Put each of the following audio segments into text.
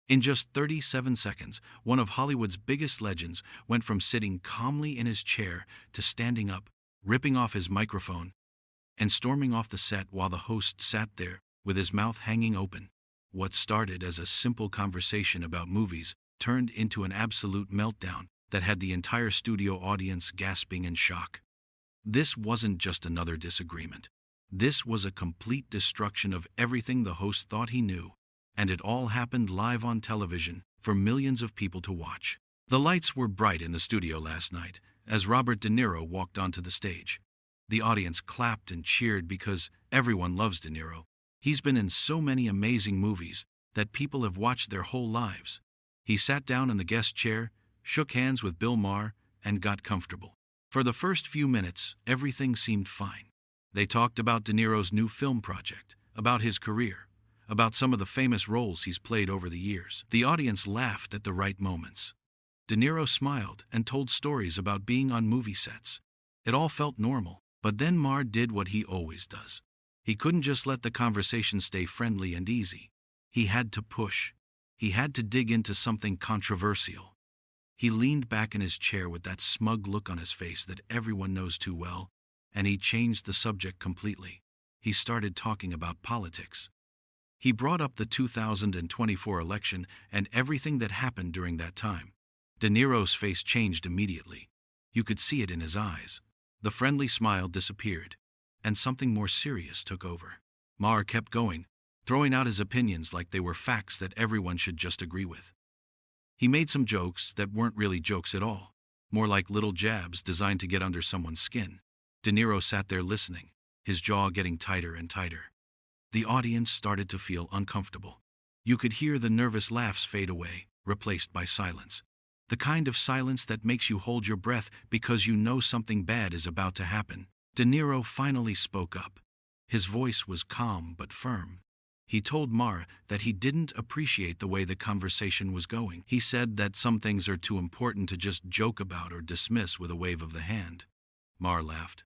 In just 37 seconds, one of Hollywood's biggest legends went from sitting calmly in his chair to standing up, ripping off his microphone, and storming off the set while the host sat there with his mouth hanging open. What started as a simple conversation about movies turned into an absolute meltdown that had the entire studio audience gasping in shock. This wasn't just another disagreement. This was a complete destruction of everything the host thought he knew, and it all happened live on television for millions of people to watch. The lights were bright in the studio last night as Robert De Niro walked onto the stage. The audience clapped and cheered because everyone loves De Niro. He's been in so many amazing movies that people have watched their whole lives. He sat down in the guest chair, shook hands with Bill Maher, and got comfortable. For the first few minutes, everything seemed fine. They talked about De Niro's new film project, about his career, about some of the famous roles he's played over the years. The audience laughed at the right moments. De Niro smiled and told stories about being on movie sets. It all felt normal, but then Maher did what he always does. He couldn't just let the conversation stay friendly and easy. He had to push. He had to dig into something controversial. He leaned back in his chair with that smug look on his face that everyone knows too well, and he changed the subject completely. He started talking about politics. He brought up the 2024 election and everything that happened during that time. De Niro's face changed immediately. You could see it in his eyes. The friendly smile disappeared, and something more serious took over. Maher kept going, throwing out his opinions like they were facts that everyone should just agree with. He made some jokes that weren't really jokes at all, more like little jabs designed to get under someone's skin. De Niro sat there listening, his jaw getting tighter and tighter. The audience started to feel uncomfortable. You could hear the nervous laughs fade away, replaced by silence. The kind of silence that makes you hold your breath because you know something bad is about to happen. De Niro finally spoke up. His voice was calm but firm. He told Maher that he didn't appreciate the way the conversation was going. He said that some things are too important to just joke about or dismiss with a wave of the hand. Maher laughed.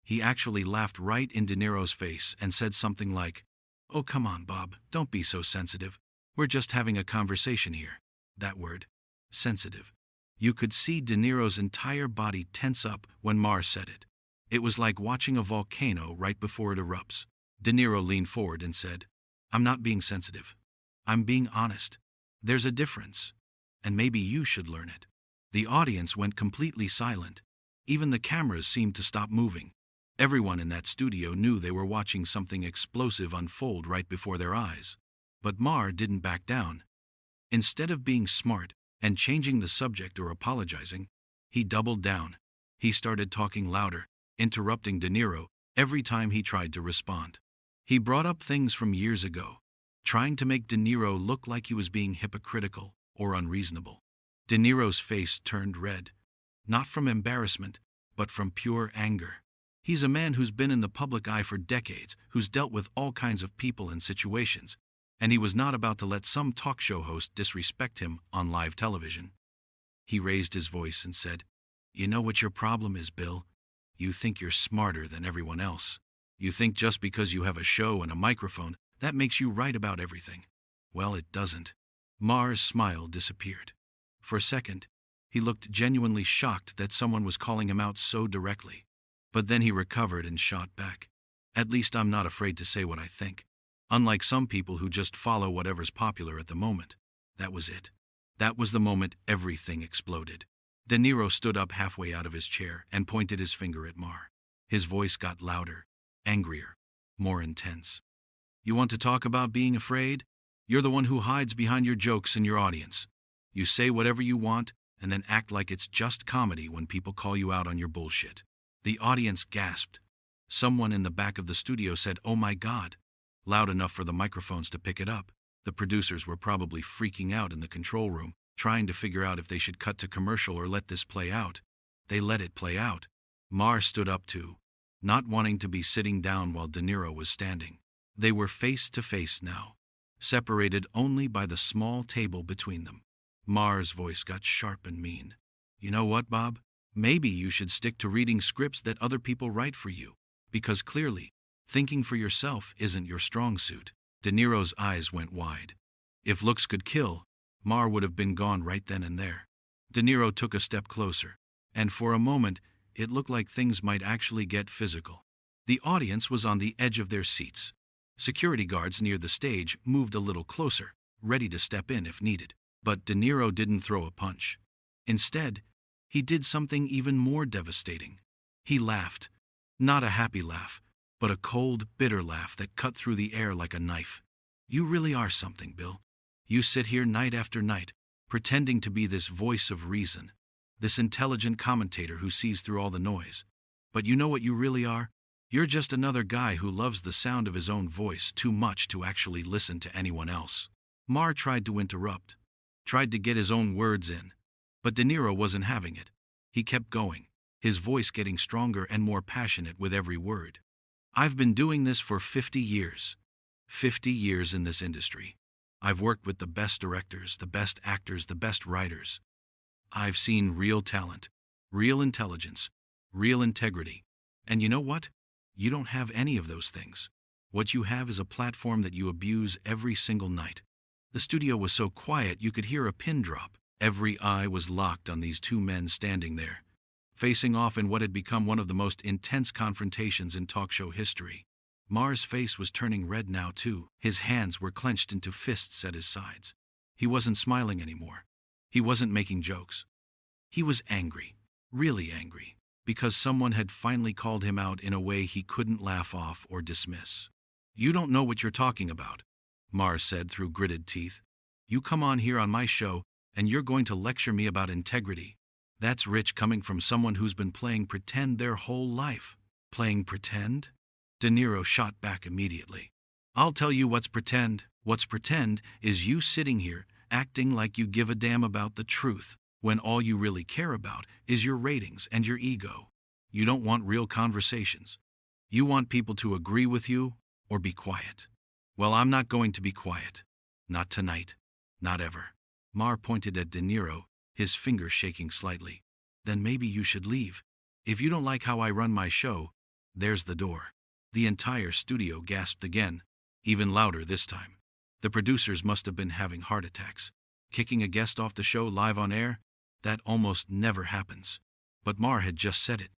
He actually laughed right in De Niro's face and said something like, "Oh, come on, Bob, don't be so sensitive. We're just having a conversation here." That word, sensitive. You could see De Niro's entire body tense up when Maher said it. It was like watching a volcano right before it erupts. De Niro leaned forward and said, "I'm not being sensitive. I'm being honest. There's a difference, and maybe you should learn it." The audience went completely silent. Even the cameras seemed to stop moving. Everyone in that studio knew they were watching something explosive unfold right before their eyes. But Maher didn't back down. Instead of being smart and changing the subject or apologizing, he doubled down. He started talking louder, interrupting De Niro every time he tried to respond. He brought up things from years ago, trying to make De Niro look like he was being hypocritical or unreasonable. De Niro's face turned red, not from embarrassment, but from pure anger. He's a man who's been in the public eye for decades, who's dealt with all kinds of people and situations, and he was not about to let some talk show host disrespect him on live television. He raised his voice and said, "You know what your problem is, Bill? You think you're smarter than everyone else. You think just because you have a show and a microphone, that makes you right about everything. Well, it doesn't." Maher's smile disappeared. For a second, he looked genuinely shocked that someone was calling him out so directly. But then he recovered and shot back. "At least I'm not afraid to say what I think. Unlike some people who just follow whatever's popular at the moment." That was it. That was the moment everything exploded. De Niro stood up halfway out of his chair and pointed his finger at Maher. His voice got louder, angrier, more intense. "You want to talk about being afraid? You're the one who hides behind your jokes and your audience. You say whatever you want and then act like it's just comedy when people call you out on your bullshit." The audience gasped. Someone in the back of the studio said, "Oh my God," loud enough for the microphones to pick it up. The producers were probably freaking out in the control room, trying to figure out if they should cut to commercial or let this play out. They let it play out. Maher stood up too, not wanting to be sitting down while De Niro was standing. They were face to face now, separated only by the small table between them. Maher's voice got sharp and mean. "You know what, Bob? Maybe you should stick to reading scripts that other people write for you, because clearly, thinking for yourself isn't your strong suit." De Niro's eyes went wide. If looks could kill, Maher would have been gone right then and there. De Niro took a step closer, and for a moment, it looked like things might actually get physical. The audience was on the edge of their seats. Security guards near the stage moved a little closer, ready to step in if needed. But De Niro didn't throw a punch. Instead, he did something even more devastating. He laughed. Not a happy laugh, but a cold, bitter laugh that cut through the air like a knife. You really are something, Bill. You sit here night after night, pretending to be this voice of reason, this intelligent commentator who sees through all the noise. But you know what you really are? You're just another guy who loves the sound of his own voice too much to actually listen to anyone else. Maher tried to interrupt, tried to get his own words in, but De Niro wasn't having it. He kept going, his voice getting stronger and more passionate with every word. I've been doing this for 50 years. 50 years in this industry. I've worked with the best directors, the best actors, the best writers. I've seen real talent, real intelligence, real integrity. And you know what? You don't have any of those things. What you have is a platform that you abuse every single night. The studio was so quiet you could hear a pin drop. Every eye was locked on these two men standing there, facing off in what had become one of the most intense confrontations in talk show history. Maher's face was turning red now too. His hands were clenched into fists at his sides. He wasn't smiling anymore. He wasn't making jokes. He was angry, really angry, because someone had finally called him out in a way he couldn't laugh off or dismiss. You don't know what you're talking about, Maher said through gritted teeth. You come on here on my show, and you're going to lecture me about integrity. That's rich coming from someone who's been playing pretend their whole life. Playing pretend? De Niro shot back immediately. I'll tell you what's pretend. What's pretend is you sitting here, acting like you give a damn about the truth, when all you really care about is your ratings and your ego. You don't want real conversations. You want people to agree with you or be quiet. Well, I'm not going to be quiet. Not tonight. Not ever. Maher pointed at De Niro, his finger shaking slightly. Then maybe you should leave. If you don't like how I run my show, there's the door. The entire studio gasped again, even louder this time. The producers must have been having heart attacks. Kicking a guest off the show live on air? That almost never happens. But Maher had just said it.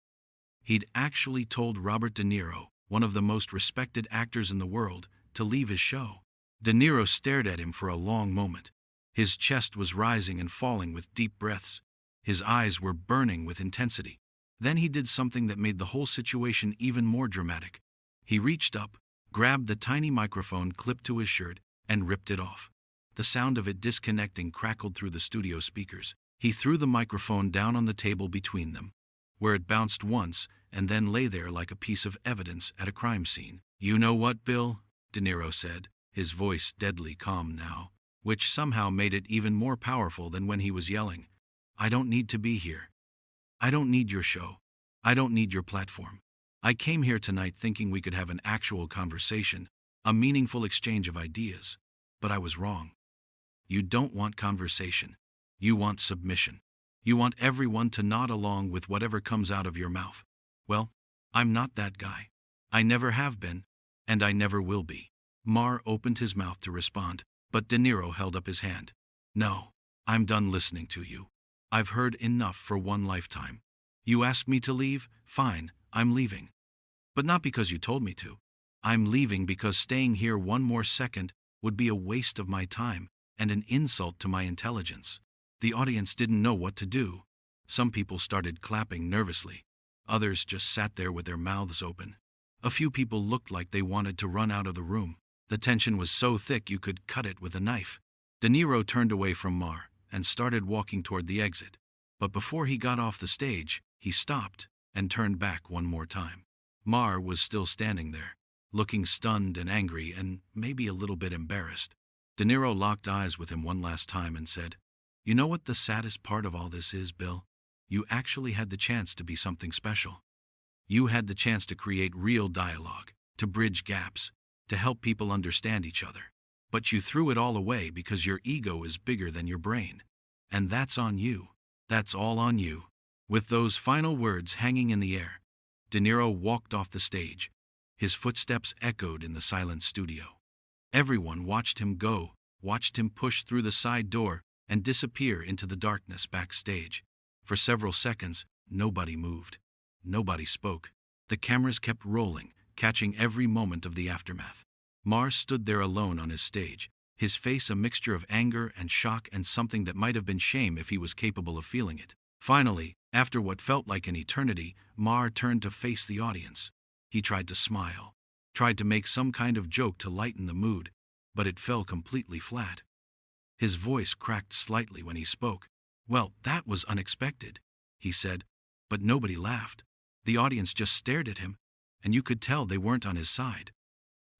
He'd actually told Robert De Niro, one of the most respected actors in the world, to leave his show. De Niro stared at him for a long moment. His chest was rising and falling with deep breaths. His eyes were burning with intensity. Then he did something that made the whole situation even more dramatic. He reached up, grabbed the tiny microphone clipped to his shirt, and ripped it off. The sound of it disconnecting crackled through the studio speakers. He threw the microphone down on the table between them, where it bounced once and then lay there like a piece of evidence at a crime scene. You know what, Bill? De Niro said, his voice deadly calm now, which somehow made it even more powerful than when he was yelling. I don't need to be here. I don't need your show. I don't need your platform. I came here tonight thinking we could have an actual conversation, a meaningful exchange of ideas. But I was wrong. You don't want conversation. You want submission. You want everyone to nod along with whatever comes out of your mouth. Well, I'm not that guy. I never have been, and I never will be. Maher opened his mouth to respond, but De Niro held up his hand. No, I'm done listening to you. I've heard enough for one lifetime. You asked me to leave? Fine, I'm leaving. But not because you told me to. I'm leaving because staying here one more second would be a waste of my time and an insult to my intelligence. The audience didn't know what to do. Some people started clapping nervously. Others just sat there with their mouths open. A few people looked like they wanted to run out of the room. The tension was so thick you could cut it with a knife. De Niro turned away from Maher and started walking toward the exit. But before he got off the stage, he stopped and turned back one more time. Maher was still standing there, looking stunned and angry and maybe a little bit embarrassed. De Niro locked eyes with him one last time and said, You know what the saddest part of all this is, Bill? You actually had the chance to be something special. You had the chance to create real dialogue, to bridge gaps, to help people understand each other. But you threw it all away because your ego is bigger than your brain. And that's on you. That's all on you. With those final words hanging in the air, De Niro walked off the stage. His footsteps echoed in the silent studio. Everyone watched him go, watched him push through the side door, and disappear into the darkness backstage. For several seconds, nobody moved. Nobody spoke. The cameras kept rolling, catching every moment of the aftermath. Maher stood there alone on his stage, his face a mixture of anger and shock and something that might have been shame if he was capable of feeling it. Finally, after what felt like an eternity, Maher turned to face the audience. He tried to smile, tried to make some kind of joke to lighten the mood, but it fell completely flat. His voice cracked slightly when he spoke. "Well, that was unexpected," he said, but nobody laughed. The audience just stared at him, and you could tell they weren't on his side.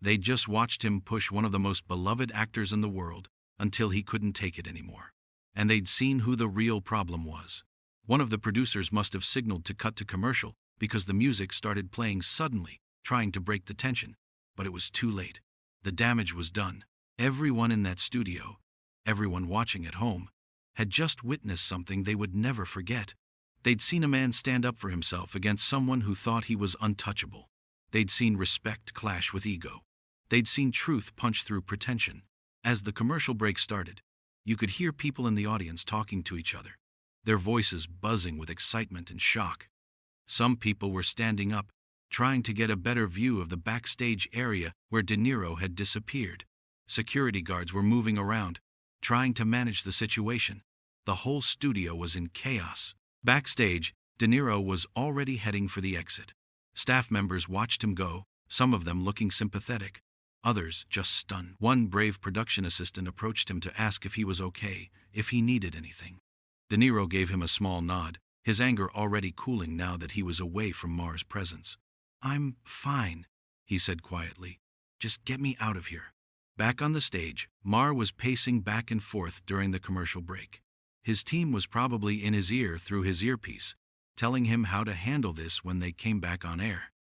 They just watched him push one of the most beloved actors in the world until he couldn't take it anymore. And they'd seen who the real problem was. One of the producers must have signaled to cut to commercial because the music started playing suddenly, trying to break the tension. But it was too late. The damage was done. Everyone in that studio, everyone watching at home, had just witnessed something they would never forget. They'd seen a man stand up for himself against someone who thought he was untouchable. They'd seen respect clash with ego. They'd seen truth punch through pretension. As the commercial break started, you could hear people in the audience talking to each other, their voices buzzing with excitement and shock. Some people were standing up, trying to get a better view of the backstage area where De Niro had disappeared. Security guards were moving around, trying to manage the situation. The whole studio was in chaos. Backstage, De Niro was already heading for the exit. Staff members watched him go, some of them looking sympathetic, others just stunned. One brave production assistant approached him to ask if he was okay, if he needed anything. De Niro gave him a small nod, his anger already cooling now that he was away from Maher's presence. "I'm fine," he said quietly. "Just get me out of here." Back on the stage, Maher was pacing back and forth during the commercial break. His team was probably in his ear through his earpiece, telling him how to handle this when they came back on air.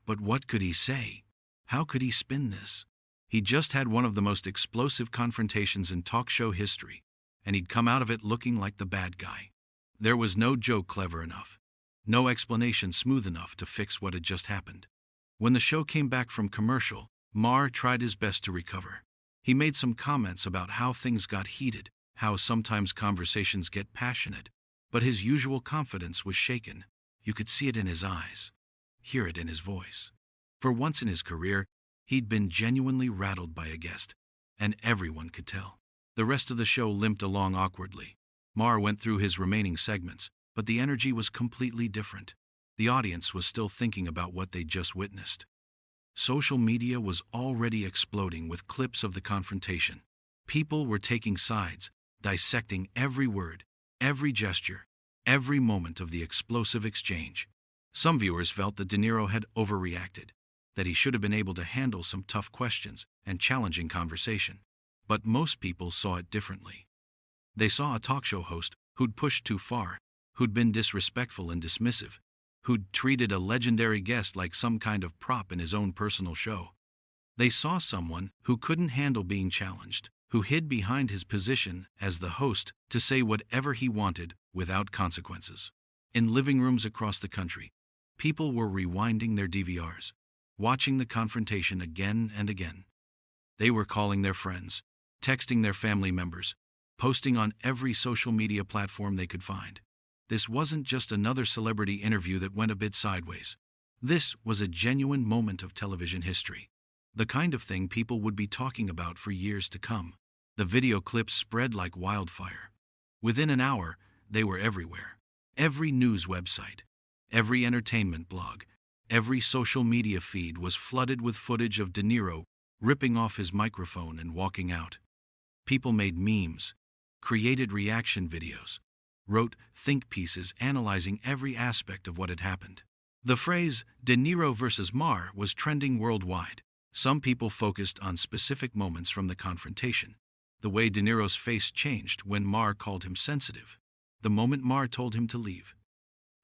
But what could he say? How could he spin this? He just had one of the most explosive confrontations in talk show history, and he'd come out of it looking like the bad guy. There was no joke clever enough, no explanation smooth enough to fix what had just happened. When the show came back from commercial, Maher tried his best to recover. He made some comments about how things got heated, how sometimes conversations get passionate, but his usual confidence was shaken. You could see it in his eyes, hear it in his voice. For once in his career, he'd been genuinely rattled by a guest, and everyone could tell. The rest of the show limped along awkwardly. Maher went through his remaining segments, but the energy was completely different. The audience was still thinking about what they'd just witnessed. Social media was already exploding with clips of the confrontation. People were taking sides, dissecting every word, every gesture, every moment of the explosive exchange. Some viewers felt that De Niro had overreacted, that he should have been able to handle some tough questions and challenging conversation. But most people saw it differently. They saw a talk show host who'd pushed too far, who'd been disrespectful and dismissive, who'd treated a legendary guest like some kind of prop in his own personal show. They saw someone who couldn't handle being challenged, who hid behind his position as the host to say whatever he wanted without consequences. In living rooms across the country, people were rewinding their DVRs, watching the confrontation again and again. They were calling their friends, texting their family members, posting on every social media platform they could find. This wasn't just another celebrity interview that went a bit sideways. This was a genuine moment of television history, the kind of thing people would be talking about for years to come. The video clips spread like wildfire. Within an hour, they were everywhere. Every news website, every entertainment blog, every social media feed was flooded with footage of De Niro ripping off his microphone and walking out. People made memes, created reaction videos, wrote think pieces analyzing every aspect of what had happened. The phrase De Niro versus Maher was trending worldwide. Some people focused on specific moments from the confrontation. The way De Niro's face changed when Maher called him sensitive. The moment Maher told him to leave.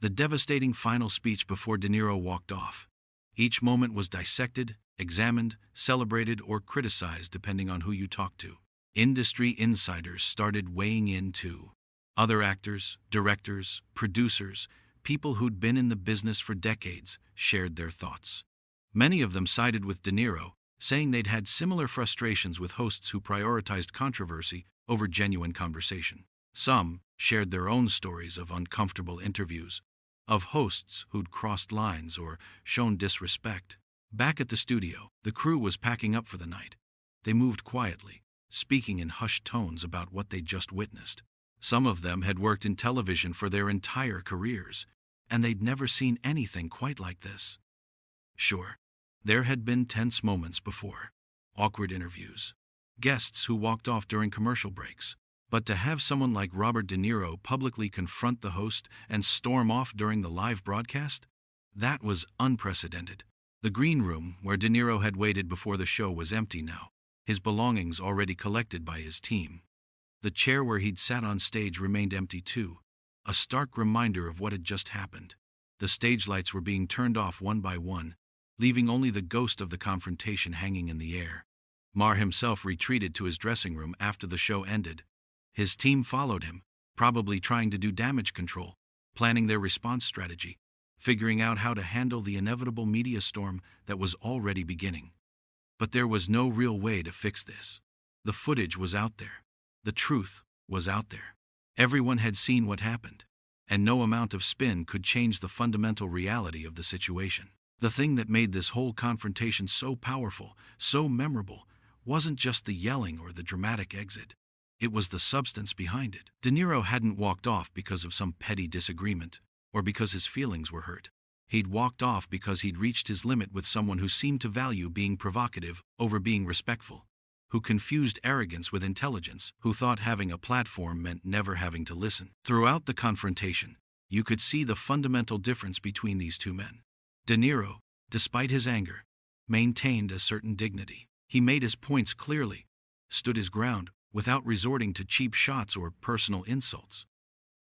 The devastating final speech before De Niro walked off. Each moment was dissected, examined, celebrated, or criticized depending on who you talked to. Industry insiders started weighing in too. Other actors, directors, producers, people who'd been in the business for decades, shared their thoughts. Many of them sided with De Niro, saying they'd had similar frustrations with hosts who prioritized controversy over genuine conversation. Some shared their own stories of uncomfortable interviews, of hosts who'd crossed lines or shown disrespect. Back at the studio, the crew was packing up for the night. They moved quietly, speaking in hushed tones about what they'd just witnessed. Some of them had worked in television for their entire careers, and they'd never seen anything quite like this. Sure, there had been tense moments before, awkward interviews, guests who walked off during commercial breaks, but to have someone like Robert De Niro publicly confront the host and storm off during the live broadcast? That was unprecedented. The green room where De Niro had waited before the show was empty now, his belongings already collected by his team. The chair where he'd sat on stage remained empty too, a stark reminder of what had just happened. The stage lights were being turned off one by one, leaving only the ghost of the confrontation hanging in the air. Maher himself retreated to his dressing room after the show ended. His team followed him, probably trying to do damage control, planning their response strategy, figuring out how to handle the inevitable media storm that was already beginning. But there was no real way to fix this. The footage was out there. The truth was out there. Everyone had seen what happened, and no amount of spin could change the fundamental reality of the situation. The thing that made this whole confrontation so powerful, so memorable, wasn't just the yelling or the dramatic exit. It was the substance behind it. De Niro hadn't walked off because of some petty disagreement, or because his feelings were hurt. He'd walked off because he'd reached his limit with someone who seemed to value being provocative over being respectful, who confused arrogance with intelligence, who thought having a platform meant never having to listen. Throughout the confrontation, you could see the fundamental difference between these two men. De Niro, despite his anger, maintained a certain dignity. He made his points clearly, stood his ground, without resorting to cheap shots or personal insults.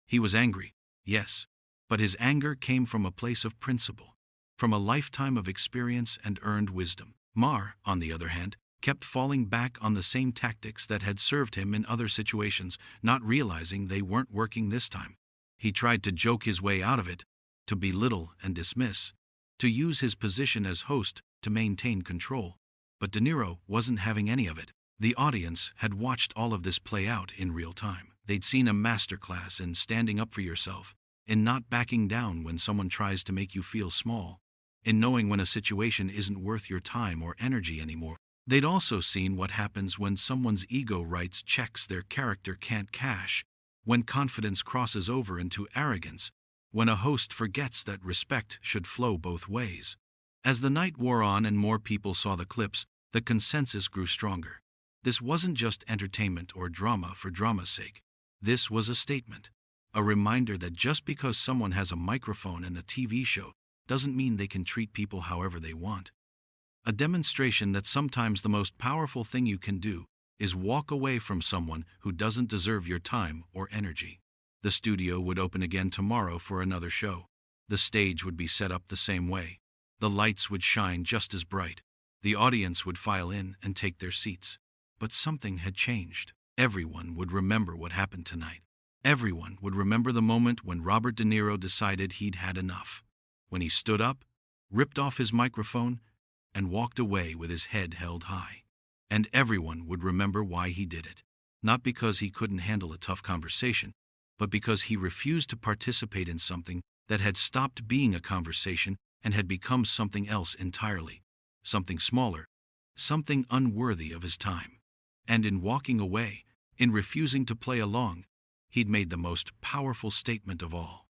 He was angry, yes, but his anger came from a place of principle, from a lifetime of experience and earned wisdom. Maher, on the other hand, kept falling back on the same tactics that had served him in other situations, not realizing they weren't working this time. He tried to joke his way out of it, to belittle and dismiss, to use his position as host to maintain control. But De Niro wasn't having any of it. The audience had watched all of this play out in real time. They'd seen a masterclass in standing up for yourself, in not backing down when someone tries to make you feel small, in knowing when a situation isn't worth your time or energy anymore. They'd also seen what happens when someone's ego writes checks their character can't cash, when confidence crosses over into arrogance, when a host forgets that respect should flow both ways. As the night wore on and more people saw the clips, the consensus grew stronger. This wasn't just entertainment or drama for drama's sake. This was a statement, a reminder that just because someone has a microphone and a TV show doesn't mean they can treat people however they want. A demonstration that sometimes the most powerful thing you can do is walk away from someone who doesn't deserve your time or energy. The studio would open again tomorrow for another show. The stage would be set up the same way. The lights would shine just as bright. The audience would file in and take their seats. But something had changed. Everyone would remember what happened tonight. Everyone would remember the moment when Robert De Niro decided he'd had enough. When he stood up, ripped off his microphone, and walked away with his head held high. And everyone would remember why he did it. Not because he couldn't handle a tough conversation, but because he refused to participate in something that had stopped being a conversation and had become something else entirely. Something smaller, something unworthy of his time. And in walking away, in refusing to play along, he'd made the most powerful statement of all.